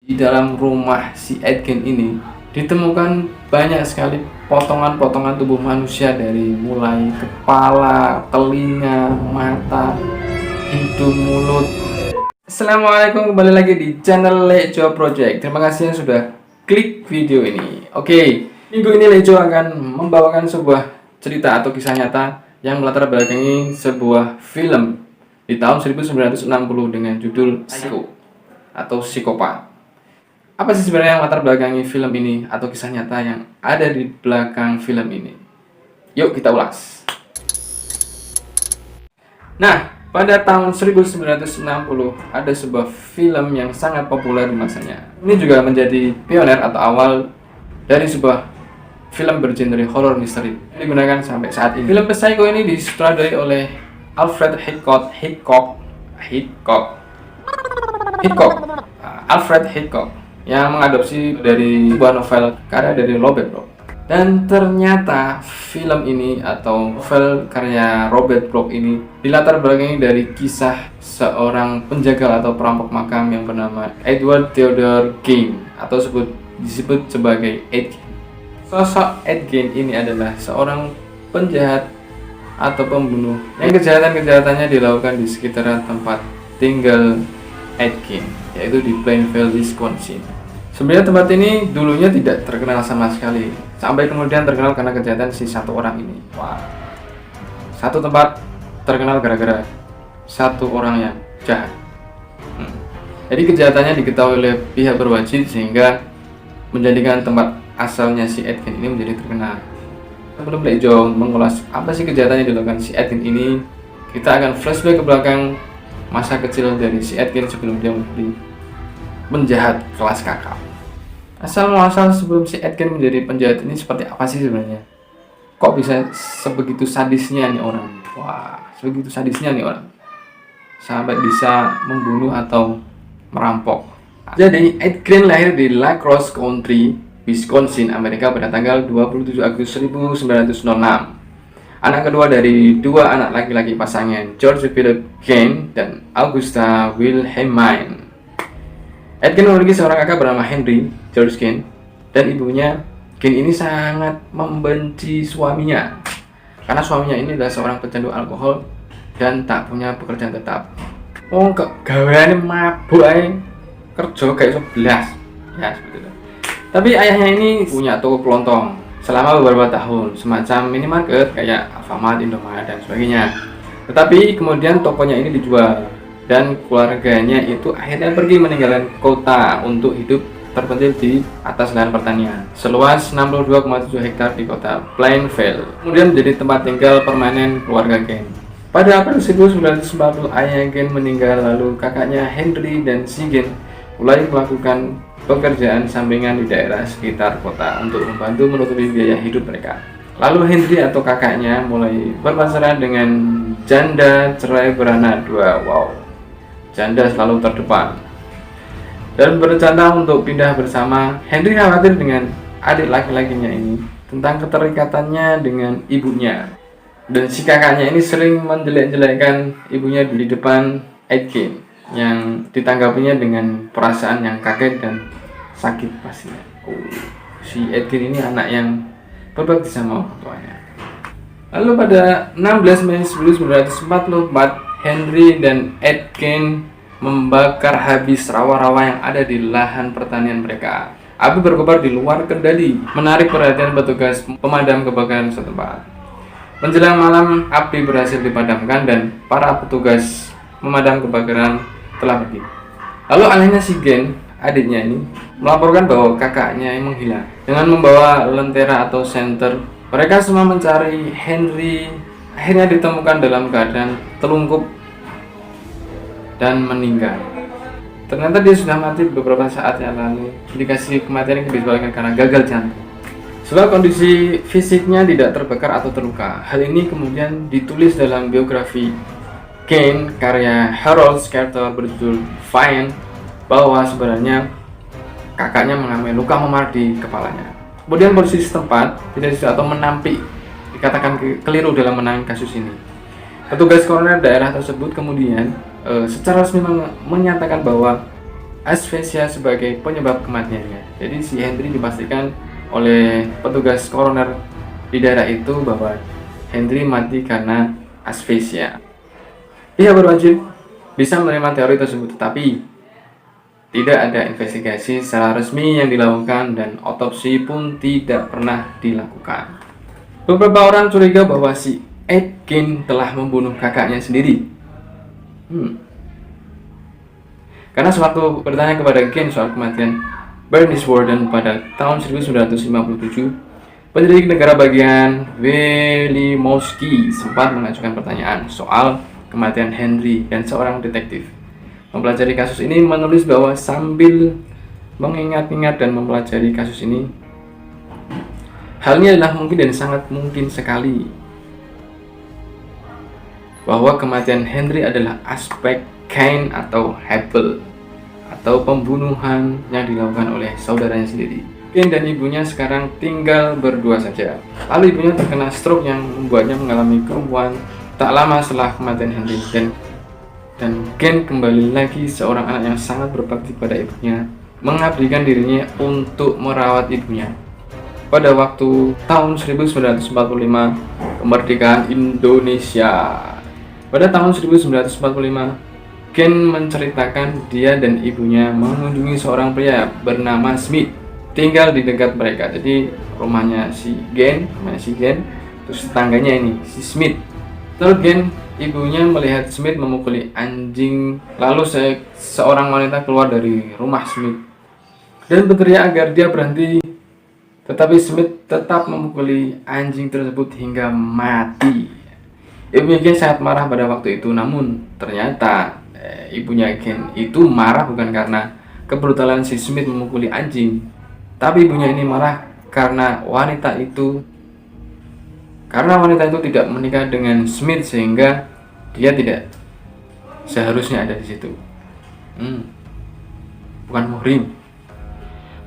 Di dalam rumah si Edgen ini ditemukan banyak sekali potongan-potongan tubuh manusia dari mulai kepala, telinga, mata, hidung, mulut. Assalamualaikum, kembali lagi di channel Lejo Project. Terima kasih yang sudah klik video ini. Oke, minggu ini Lejo akan membawakan sebuah cerita atau kisah nyata yang melatar belakangi sebuah film di tahun 1960 dengan judul Psycho atau Psikopat. Apa sih sebenarnya yang latar belakangi film ini atau kisah nyata yang ada di belakang film ini? Yuk kita ulas. Nah, pada tahun 1960 ada sebuah film yang sangat populer di masanya. Ini juga menjadi pioner atau awal dari sebuah film bergenre horror misteri yang digunakan sampai saat ini. Film Psycho ini disutradarai oleh Alfred Hitchcock. Alfred Hitchcock yang mengadopsi dari sebuah novel karya dari Robert Bloch. Dan ternyata film ini atau novel karya Robert Bloch ini dilatar belakangi dari kisah seorang penjagal atau perampok makam yang bernama Edward Theodore Gein atau disebut sebagai Ed Gein. Sosok Ed Gein ini adalah seorang penjahat atau pembunuh yang kejahatan-kejahatannya dilakukan di sekitaran tempat tinggal Ed Gein, yaitu di Plainfield, Wisconsin. Sebenarnya tempat ini dulunya tidak terkenal sama sekali, sampai kemudian terkenal karena kejahatan si satu orang ini. Wah, satu tempat terkenal gara-gara satu orang yang jahat. Jadi kejahatannya diketahui oleh pihak berwajib sehingga menjadikan tempat asalnya si Ed Gein ini menjadi terkenal. Sebelum Lejo mengulas apa sih kejahatan yang dilakukan si Ed Gein ini, kita akan flashback ke belakang masa kecil dari si Ed Gein sebelum dia menjadi penjahat kelas kakap. Asal muasal sebelum si Ed Gein menjadi penjahat ini seperti apa sih sebenarnya? Kok bisa sebegitu sadisnya nih orang? Wah, sebegitu sadisnya nih orang sampai bisa membunuh atau merampok. Jadi Ed Gein lahir di La Crosse Country, Wisconsin, Amerika pada tanggal 27 Agustus 1906. Anak kedua dari dua anak laki-laki pasangan George Philip Gein dan Augusta Wilhelmine. Ed Gein memiliki seorang kakak bernama Henry George Gein, dan ibunya Gein ini sangat membenci suaminya karena suaminya ini adalah seorang pecandu alkohol dan tak punya pekerjaan tetap. Oh, gaweane mabuk ae, kerja kayak 11. Ya, seperti itu. Tapi ayahnya ini punya toko kelontong selama beberapa tahun, semacam minimarket kayak Alfamart, Indomaret dan sebagainya. Tetapi kemudian tokonya ini dijual dan keluarganya itu akhirnya pergi meninggalkan kota untuk hidup terpencil di atas lahan pertanian seluas 62,7 hektar di kota Plainfield. Kemudian menjadi tempat tinggal permanen keluarga Gein. Pada April 1940 ayah Gein meninggal, lalu kakaknya Henry dan si Gein mulai melakukan pekerjaan sampingan di daerah sekitar kota untuk membantu menutupi biaya hidup mereka. Lalu Henry atau kakaknya mulai berpacaran dengan janda cerai beranak dua. Wow, janda selalu terdepan. Dan berencana untuk pindah bersama. Henry khawatir dengan adik laki-lakinya ini tentang keterikatannya dengan ibunya. Dan si kakaknya ini sering menjelek-jelekkan ibunya di depan Ed Gein yang ditanggapinya dengan perasaan yang kaget dan sakit pastinya. Oh, si Ed Gein ini anak yang berbakti sama orang tuanya. Lalu pada 16 Mei 1944, Henry dan Ed Gein membakar habis rawa-rawa yang ada di lahan pertanian mereka. Api berkobar di luar kendali, menarik perhatian petugas pemadam kebakaran setempat. Menjelang malam, api berhasil dipadamkan dan para petugas pemadam kebakaran telah pergi. Lalu ayahnya si Gein, adiknya ini, melaporkan bahwa kakaknya yang menghilang. Dengan membawa lentera atau senter, mereka semua mencari Henry. Akhirnya ditemukan dalam keadaan telungkup dan meninggal. Ternyata dia sudah mati beberapa saat yang lalu. Indikasi kematian ini disebabkan karena gagal jantung. Sebab kondisi fisiknya tidak terbakar atau terluka. Hal ini kemudian ditulis dalam biografi Gein karya Harold Scatter berjudul Fine, bahwa sebenarnya kakaknya mengalami luka memar di kepalanya. Kemudian polisi setempat tidak atau menampik, dikatakan keliru dalam menangani kasus ini. Petugas koroner daerah tersebut kemudian secara resmi menyatakan bahwa asphyxia sebagai penyebab kematiannya. Jadi si Henry dipastikan oleh petugas koroner di daerah itu bahwa Henry mati karena asphyxia. Pihak berwajib bisa menerima teori tersebut, tetapi tidak ada investigasi secara resmi yang dilakukan dan otopsi pun tidak pernah dilakukan. Beberapa orang curiga bahwa si Ed Gein telah membunuh kakaknya sendiri. Karena sewaktu bertanya kepada Gein soal kematian Bernice Worden pada tahun 1957, penyelidik negara bagian Wilimowski sempat mengajukan pertanyaan soal kematian Henry, dan seorang detektif mempelajari kasus ini menulis bahwa sambil mengingat-ingat dan mempelajari kasus ini, hal ini adalah mungkin dan sangat mungkin sekali bahwa kematian Henry adalah aspek Cain atau Hebel atau pembunuhan yang dilakukan oleh saudaranya sendiri. Cain dan ibunya sekarang tinggal berdua saja. Lalu ibunya terkena stroke yang membuatnya mengalami kelumpuhan tak lama setelah kematian Henry, dan Cain kembali lagi seorang anak yang sangat berbakti pada ibunya, mengabdikan dirinya untuk merawat ibunya. Pada waktu tahun 1945 kemerdekaan Indonesia. Pada tahun 1945, Cain menceritakan dia dan ibunya mengunjungi seorang pria bernama Smith tinggal di dekat mereka. Jadi rumahnya si Cain, terus tetangganya ini si Smith. Lalu Cain, ibunya melihat Smith memukuli anjing, lalu seorang wanita keluar dari rumah Smith dan berteriak agar dia berhenti. Tetapi Smith tetap memukuli anjing tersebut hingga mati. Ibunya Cain sangat marah pada waktu itu, namun ternyata ibunya Cain itu marah bukan karena kebrutalan si Smith memukuli anjing, tapi ibunya ini marah karena wanita itu tidak menikah dengan Smith, sehingga dia tidak seharusnya ada di situ. Bukan muhrim.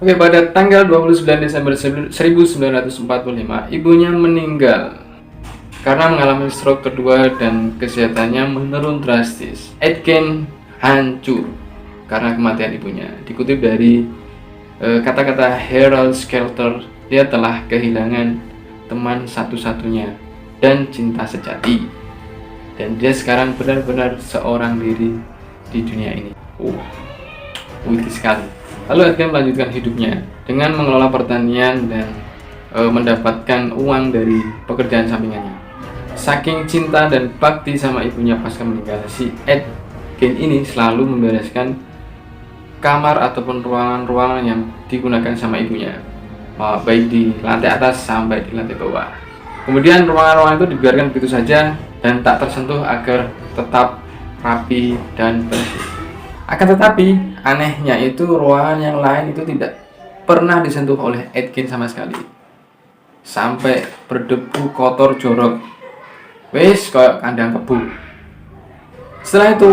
Oke, pada tanggal 29 Desember 1945, ibunya meninggal karena mengalami stroke kedua dan kesehatannya menurun drastis. Ed Gein hancur karena kematian ibunya. Dikutip dari kata-kata Harold Skelter, dia telah kehilangan teman satu-satunya dan cinta sejati, dan dia sekarang benar-benar seorang diri di dunia ini. Witty sekali. Lalu Ed Gein melanjutkan hidupnya dengan mengelola pertanian dan mendapatkan uang dari pekerjaan sampingannya. Saking cinta dan bakti sama ibunya pasca meninggal, si Ed Gein ini selalu membereskan kamar ataupun ruangan-ruangan yang digunakan sama ibunya, baik di lantai atas sampai di lantai bawah. Kemudian ruangan-ruangan itu dibiarkan begitu saja dan tak tersentuh agar tetap rapi dan bersih. Akan tetapi anehnya itu ruangan yang lain itu tidak pernah disentuh oleh Ed Gein sama sekali, sampai berdebu kotor jorok, wes kayak kandang kebu. Setelah itu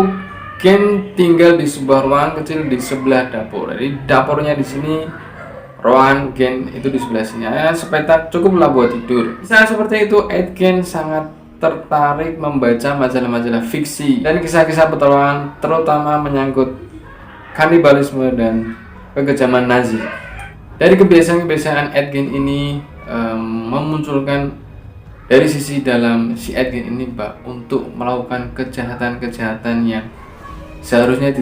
Gein tinggal di sebuah ruangan kecil di sebelah dapur. Jadi dapurnya di sini, ruangan Gein itu di sebelah sini. Sepetak cukuplah buat tidur. Saat seperti itu, Ed Gein sangat tertarik membaca majalah-majalah fiksi dan kisah-kisah petualangan, terutama menyangkut kanibalisme dan kekejaman Nazi. Dari kebiasaan-kebiasaan Ed Gein ini memunculkan dari sisi dalam si Ed Gein ini, untuk melakukan kejahatan-kejahatan yang seharusnya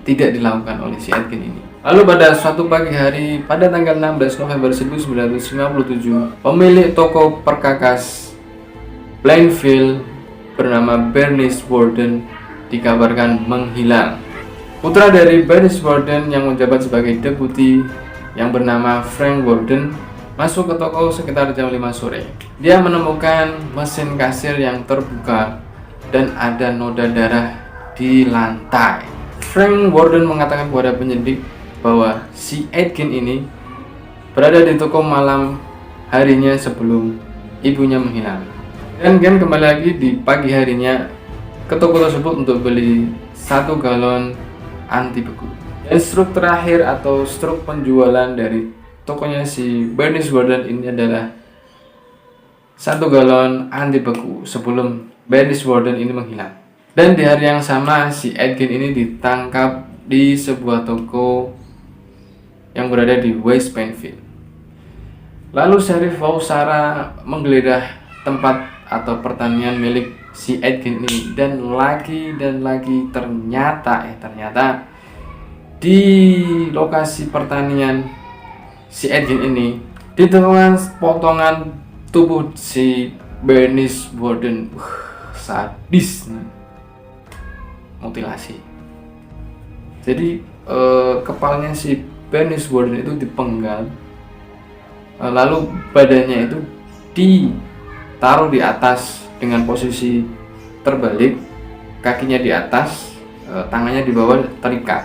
tidak dilakukan oleh si Ed Gein ini. Lalu pada suatu pagi hari pada tanggal 16 November 1957, pemilik toko perkakas Plainfield bernama Bernice Worden dikabarkan menghilang. Putra dari Bernice Worden yang menjabat sebagai deputi yang bernama Frank Worden masuk ke toko sekitar jam 5 sore. Dia menemukan mesin kasir yang terbuka dan ada noda darah di lantai. Frank Worden mengatakan kepada penyidik bahwa si Ed Gein ini berada di toko malam harinya sebelum ibunya menghilang. Dan Gein kembali lagi di pagi harinya ke toko tersebut untuk beli 1 galon anti beku. Dan struk terakhir atau struk penjualan dari tokonya si Bernice Worden ini adalah 1 galon anti beku sebelum Bernice Worden ini menghilang. Dan di hari yang sama si Ed Gein ini ditangkap di sebuah toko yang berada di West Plainfield. Lalu Sheriff Vausara menggeledah tempat atau pertanian milik si Aitken ini, dan lagi ternyata di lokasi pertanian si Aitken ini ditemukan potongan tubuh si Bernice Borden. Sadis, mutilasi. Jadi kepalanya si Bernice Borden itu dipenggal, lalu badannya itu ditaruh di atas dengan posisi terbalik, kakinya di atas, tangannya di bawah terikat.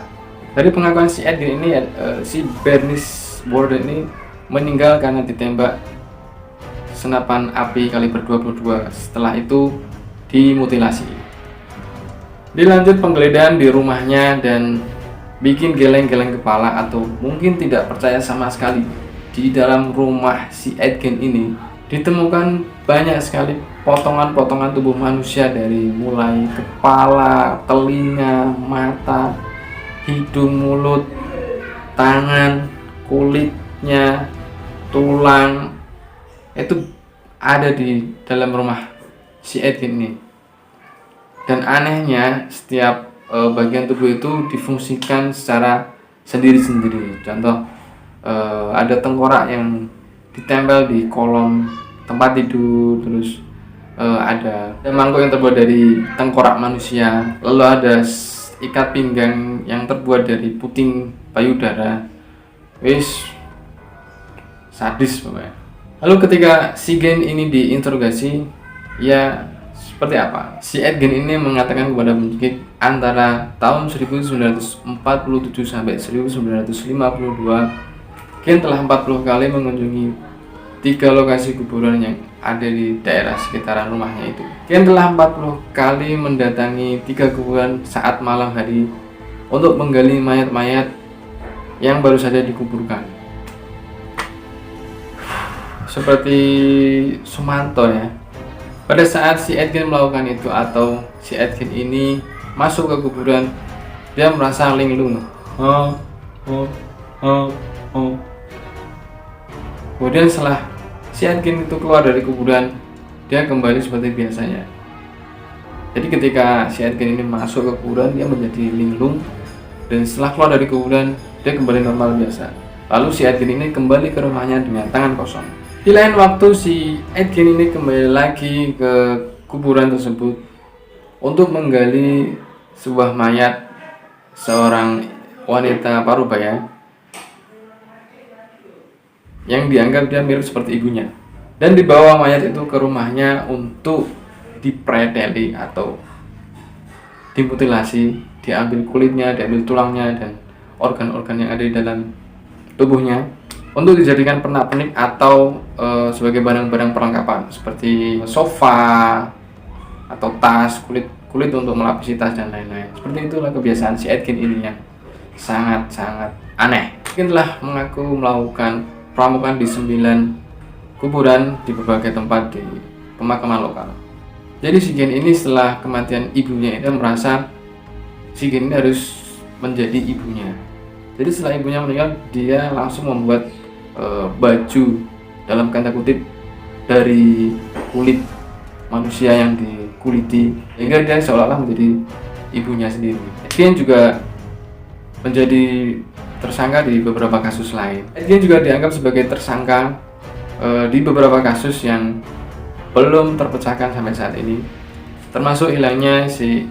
Dari pengakuan si Aitken ini, si Bernice Borden ini meninggal karena ditembak senapan api kaliber 22. Setelah itu dimutilasi. Dilanjut penggeledahan di rumahnya dan bikin geleng-geleng kepala atau mungkin tidak percaya sama sekali. Di dalam rumah si Aitken ini ditemukan banyak sekali potongan-potongan tubuh manusia, dari mulai kepala, telinga, mata, hidung, mulut, tangan, kulitnya, tulang, itu ada di dalam rumah si Aitken ini. Dan anehnya, setiap bagian tubuh itu difungsikan secara sendiri-sendiri. Contoh, ada tengkorak yang ditempel di kolom tempat tidur, terus ada mangkuk yang terbuat dari tengkorak manusia, lalu ada ikat pinggang yang terbuat dari puting payudara. Wis sadis pokoknya. Lalu ketika si Gen ini diinterogasi, ya seperti apa? Si Aitken ini mengatakan kepada penyidik, antara tahun 1947 sampai 1952, Gen telah 40 kali mengunjungi 3 lokasi kuburan yang ada di daerah sekitaran rumahnya itu. Gen telah 40 kali mendatangi 3 kuburan saat malam hari untuk menggali mayat-mayat yang baru saja dikuburkan. Seperti Sumanto ya. Pada saat si Aitken melakukan itu, atau si Aitken ini masuk ke kuburan, dia merasa linglung. Kemudian setelah si Aitken itu keluar dari kuburan, dia kembali seperti biasanya. Jadi ketika si Aitken ini masuk ke kuburan, dia menjadi linglung, dan setelah keluar dari kuburan, dia kembali normal biasa. Lalu si Aitken ini kembali ke rumahnya dengan tangan kosong. Di lain waktu, si Aitken ini kembali lagi ke kuburan tersebut untuk menggali sebuah mayat seorang wanita parubaya yang dianggap dia mirip seperti ibunya, dan dibawa mayat itu ke rumahnya untuk dipreteli atau dimutilasi, diambil kulitnya, diambil tulangnya, dan organ-organ yang ada di dalam tubuhnya untuk dijadikan pernak-pernik atau sebagai barang-barang perlengkapan seperti sofa atau tas, kulit untuk melapisi tas dan lain-lain. Seperti itulah kebiasaan si Aitken ini yang sangat-sangat aneh. Aitken telah mengaku melakukan pramukaan di 9 kuburan di berbagai tempat di pemakaman lokal. Jadi si Gen ini setelah kematian ibunya itu merasa si Gen ini harus menjadi ibunya. Jadi setelah ibunya meninggal, dia langsung membuat baju dalam tanda kutip dari kulit manusia yang dikuliti, sehingga dia seolah-olah menjadi ibunya sendiri. Aitken juga menjadi tersangka di beberapa kasus lain. Aitken juga dianggap sebagai tersangka di beberapa kasus yang belum terpecahkan sampai saat ini, termasuk hilangnya si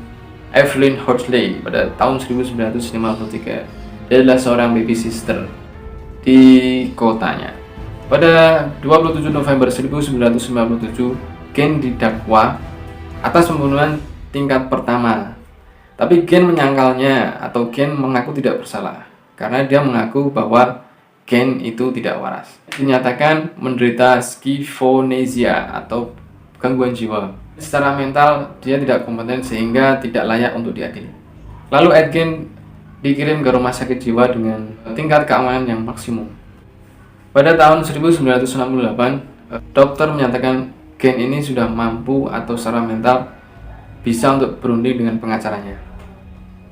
Evelyn Horsley pada tahun 1953. Dia adalah seorang baby sister di kotanya. Pada 27 November 1997, Gen didakwa atas pembunuhan tingkat pertama. Tapi Gen menyangkalnya, atau Gen mengaku tidak bersalah karena dia mengaku bahwa Gen itu tidak waras. Dinyatakan menderita skizophrenia atau gangguan jiwa. Secara mental dia tidak kompeten sehingga tidak layak untuk diadili. Lalu Aitken dikirim ke rumah sakit jiwa dengan tingkat keamanan yang maksimum. Pada tahun 1968, dokter menyatakan Gen ini sudah mampu atau secara mental bisa untuk berunding dengan pengacaranya.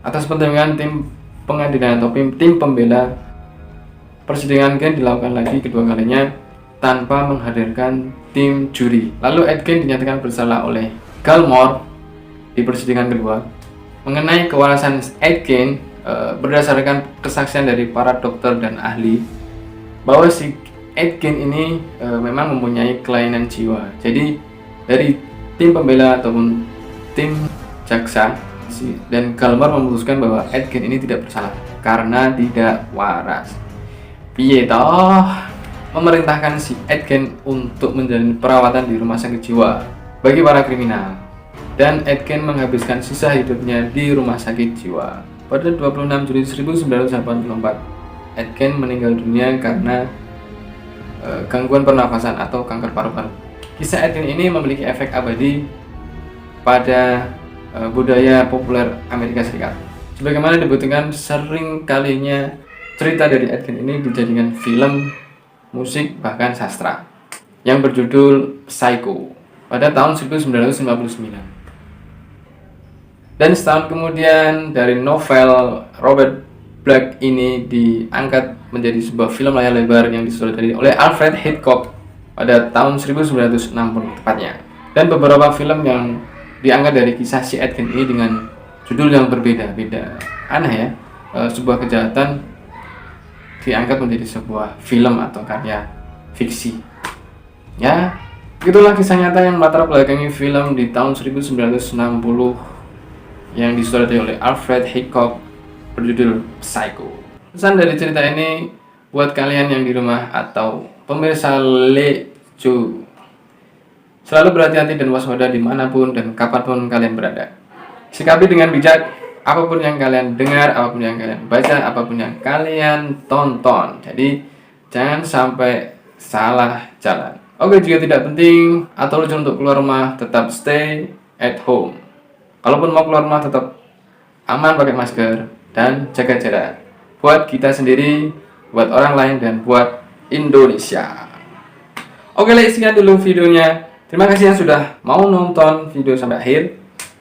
Atas pertimbangan tim pengadilan atau tim pembela. Persidangan Gen dilakukan lagi kedua kalinya tanpa menghadirkan tim juri. Lalu Ed Gein dinyatakan bersalah oleh Gilmore di persidangan kedua. Mengenai kewarasan Ed Gein, berdasarkan kesaksian dari para dokter dan ahli, bahwa si Ed Gein ini memang mempunyai kelainan jiwa. Jadi dari tim pembela ataupun tim jaksa dan Gilmore memutuskan bahwa Ed Gein ini tidak bersalah karena tidak waras. Piye toh memerintahkan si Ed Gein untuk menjalani perawatan di rumah sakit jiwa bagi para kriminal, dan Ed Gein menghabiskan sisa hidupnya di rumah sakit jiwa. Pada 26 Juli 1984, Ed Gein meninggal dunia karena gangguan pernafasan atau kanker paru-paru. Kisah Ed Gein ini memiliki efek abadi pada budaya populer Amerika Serikat. Sebagaimana dibuktikan sering kalinya cerita dari Ed Gein ini dijadikan film, musik, bahkan sastra yang berjudul Psycho pada tahun 1959. Dan setahun kemudian dari novel Robert Bloch ini diangkat menjadi sebuah film layar lebar yang disutradari oleh Alfred Hitchcock pada tahun 1960 tepatnya. Dan beberapa film yang diangkat dari kisah si Ed Gein ini dengan judul yang berbeda-beda. Aneh ya, sebuah kejahatan diangkat menjadi sebuah film atau karya fiksi. Ya, itulah kisah nyata yang melatar belakangi film di tahun 1960 yang disutradari oleh Alfred Hitchcock berjudul Psycho. Pesan dari cerita ini buat kalian yang di rumah atau pemirsa Lejo: selalu berhati-hati dan waspada dimanapun dan kapanpun kalian berada. Sikapi dengan bijak apapun yang kalian dengar, apapun yang kalian baca, apapun yang kalian tonton. Jadi jangan sampai salah jalan. Oke, jika tidak penting atau urgent untuk keluar rumah, tetap stay at home. Kalaupun mau keluar rumah, tetap aman pakai masker dan jaga jarak. Buat kita sendiri, buat orang lain, dan buat Indonesia. Oke, sekian dulu videonya. Terima kasih yang sudah mau nonton video sampai akhir.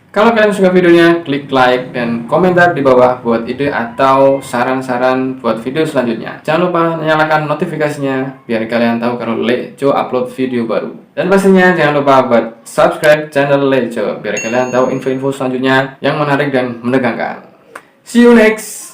Kalau kalian suka videonya, klik like dan komentar di bawah buat ide atau saran-saran buat video selanjutnya. Jangan lupa nyalakan notifikasinya biar kalian tahu kalau Lejo upload video baru. Dan pastinya jangan lupa buat subscribe channel Lejo biar kalian tahu info-info selanjutnya yang menarik dan menegangkan. See you next!